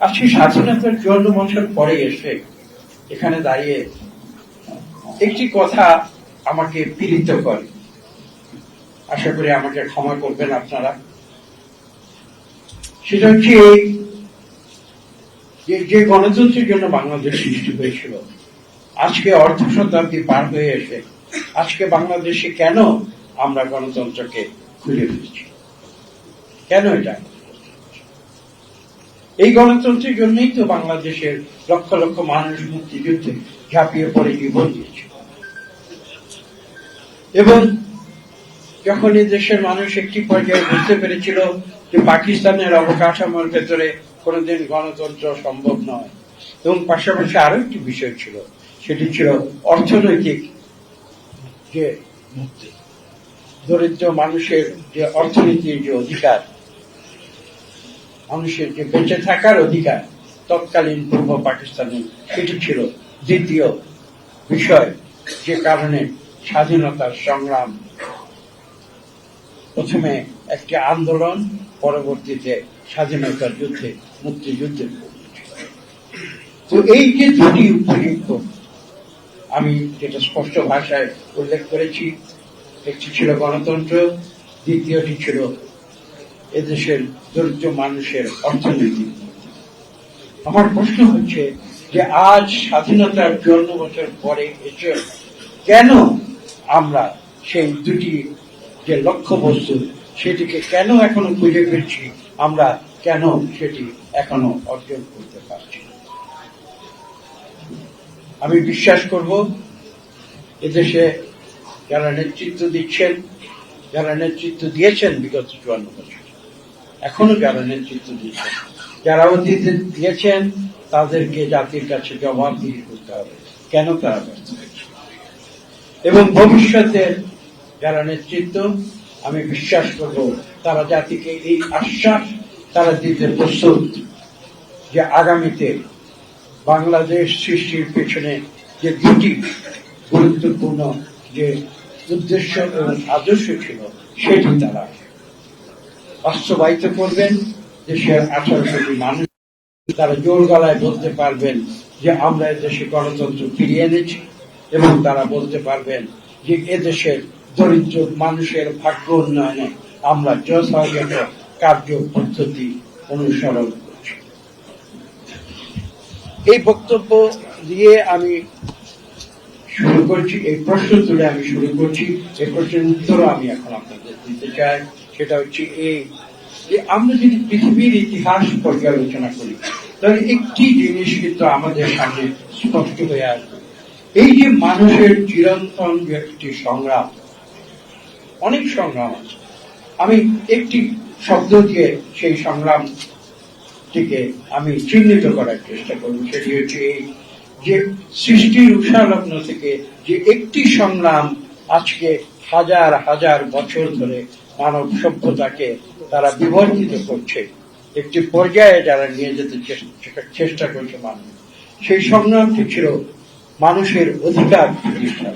আজকে স্বাধীনতার 54 বছর পরে এসে এখানে দাঁড়িয়ে একটি কথা আমাকে পীড়িত করে, আশা করি আমাকে ক্ষমা করবেন আপনারা। সেটা হচ্ছে যে গণতন্ত্রের জন্য বাংলাদেশ সৃষ্টি হয়েছিল, আজকে অর্ধ শতাব্দী পার হয়ে এসে আজকে বাংলাদেশে কেন আমরা গণতন্ত্রকে খুলে ফেলছি? কেন এটা? এই গণতন্ত্রের জন্যই তো বাংলাদেশের লক্ষ লক্ষ মানুষ মুক্তিযুদ্ধে ঝাঁপিয়ে পড়ে জীবন দিয়েছে। এবং যখন এই দেশের মানুষ একটি পর্যায়ে বুঝতে পেরেছিল যে পাকিস্তানের অবকাঠামোর ভেতরে কোনোদিন গণতন্ত্র সম্ভব নয়, এবং পাশাপাশি আরো একটি বিষয় ছিল, সেটি ছিল অর্থনৈতিক যে মুক্তি, দরিদ্র মানুষের যে অর্থনীতির যে অধিকার, মানুষের যে বেঁচে থাকার অধিকার তৎকালীন পূর্ব পাকিস্তানে, সেটি ছিল দ্বিতীয় বিষয়, যে কারণে স্বাধীনতার সংগ্রাম প্রথমে একটি আন্দোলন, পরবর্তীতে স্বাধীনতার যুদ্ধে, মুক্তিযুদ্ধে। তো এই যে দুটি উপযুক্ত, আমি যেটা স্পষ্ট ভাষায় উল্লেখ করেছি, একটি ছিল গণতন্ত্র, দ্বিতীয়টি ছিল এদেশের দরিদ্র মানুষের অর্থনীতি। আমার প্রশ্ন হচ্ছে যে আজ স্বাধীনতার 54 বছর পরে এসে কেন আমরা সেই দুটি যে লক্ষ্যবস্তু, সেটিকে কেন এখনো খুঁজে ফিরছি, আমরা কেন সেটি এখনো অর্জন করতে পারছি? আমি বিশ্বাস করব এদেশে যারা নেতৃত্ব দিচ্ছেন, যারা নেতৃত্ব দিয়েছেন বিগত 54 বছর, এখনো যারা নেতৃত্ব দিচ্ছেন, যারা অতীতে দিয়েছেন, তাদেরকে জাতির কাছে জবাবদিহি করতে হবে কেন তারা ব্যর্থ হয়েছে। এবং ভবিষ্যতে যারা নেতৃত্ব, আমি বিশ্বাস করব তারা জাতিকে এই আশ্বাস তারা দিতে প্রস্তুত যে আগামীতে বাংলাদেশ সৃষ্টির পেছনে যে দুটি গুরুত্বপূর্ণ যে উদ্দেশ্য এবং আদর্শ ছিল, সেটি তারা বাস্তবায়িত করবেন। দেশের 18 কোটি মানুষ তারা জোর গলায় বলতে পারবেন যে আমরা এদেশে গণতন্ত্র ফিরিয়ে এনেছি, এবং তারা বলতে পারবেন যে এদেশের দরিদ্র মানুষের ভাগ্য উন্নয়নে আমরা যথাযথ কার্য পদ্ধতি অনুসরণ করছি। এই বক্তব্য দিয়ে আমি শুরু করছি, এই প্রশ্ন তুলে আমি শুরু করছি। এই প্রশ্নের উত্তরও আমি এখন আপনাদের দিতে চাই। সেটা হচ্ছে এই যে আমরা যদি পৃথিবীর ইতিহাস পর্যালোচনা করি, তাহলে একটি জিনিস কিন্তু আমাদের সামনে স্পষ্ট হয়ে আসবে। এই যে মানুষের চিরন্তন যে একটি সংগ্রাম, অনেক সংগ্রাম আছে, আমি একটি শব্দ দিয়ে সেই সংগ্রামটিকে আমি চিহ্নিত করার চেষ্টা করব। সেটি হচ্ছে এই যে সৃষ্টির উষালগ্ন থেকে যে একটি সংগ্রাম আজকে হাজার হাজার বছর ধরে মানব সভ্যতাকে তারা বিবর্তিত করছে, একটি পর্যায়ে যারা নিয়ে যেতে চেষ্টা করছে মানুষ, সেই সংগ্রামটি ছিল মানুষের অধিকার প্রতিষ্ঠা।